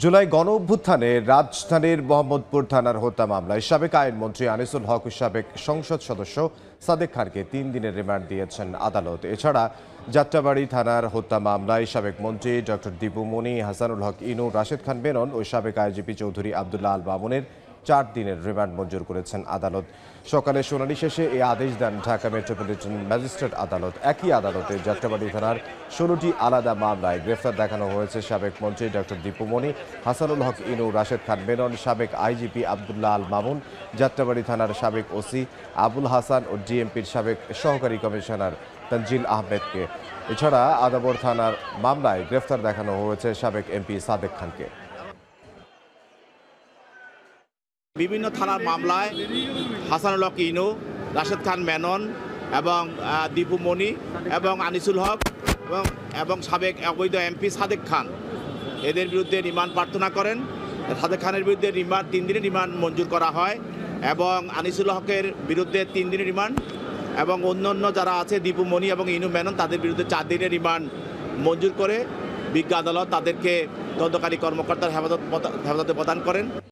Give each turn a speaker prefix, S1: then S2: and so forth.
S1: জুলাই গণ অভ্যুত্থানে রাজধানীর মোহাম্মদপুর থানার হত্যা মামলায় সাবেক আইনমন্ত্রী আনিসুল হক ও সাবেক সংসদ সদস্য সাদেক খানকে 3 দিনের রিমান্ড দিয়েছেন আদালত। এছাড়া যাত্রাবাড়ী থানার হত্যা মামলায় সাবেক মন্ত্রী ডক্টর দীপু মনি, হাসানুল হক ইনু, রাশেদ খান মেনন ও সাবেক আইজিপি চৌধুরী আবদুল্লাহ আল মামুনের 4 দিনের রিমান্ড মঞ্জুর করেছেন আদালত। সকালে শুনানি শেষে এই আদেশ দেন ঢাকা মেট্রোপলিটন ম্যাজিস্ট্রেট আদালত। একই আদালতে যাত্রাবাড়ী থানার 16টি আলাদা মামলায় গ্রেফতার দেখানো হয়েছে সাবেক মন্ত্রী ডক্টর দীপু মনি, হাসানুল হক ইনু, রাশেদ খান মেনন, সাবেক আইজিপি আবদুল্লাহ আল মামুন, যাত্রাবাড়ী থানার সাবেক ওসি আবুল হাসান ও ডিএমপির সাবেক সহকারী কমিশনার তানজিল আহমেদকে। এছাড়া আদাবর থানার মামলায় গ্রেফতার দেখানো হয়েছে সাবেক এমপি সাদেক খানকে।
S2: বিভিন্ন থানার মামলায় হাসানুল হক ইনু, রাশেদ খান মেনন এবং দীপু মনি এবং আনিসুল হক এবং সাবেক অবৈধ এমপি সাদেক খান এদের বিরুদ্ধে রিমান্ড প্রার্থনা করেন। সাদেক খানের বিরুদ্ধে 3 দিনের রিমান্ড মঞ্জুর করা হয় এবং আনিসুল হকের বিরুদ্ধে 3 দিনের রিমান্ড এবং অন্য যারা আছে দীপু মনি এবং ইনু মেনন তাদের বিরুদ্ধে 4 দিনের রিমান্ড মঞ্জুর করে বিজ্ঞ আদালত তাদেরকে তদন্তকারী কর্মকর্তার হেফাজতে প্রদান করেন।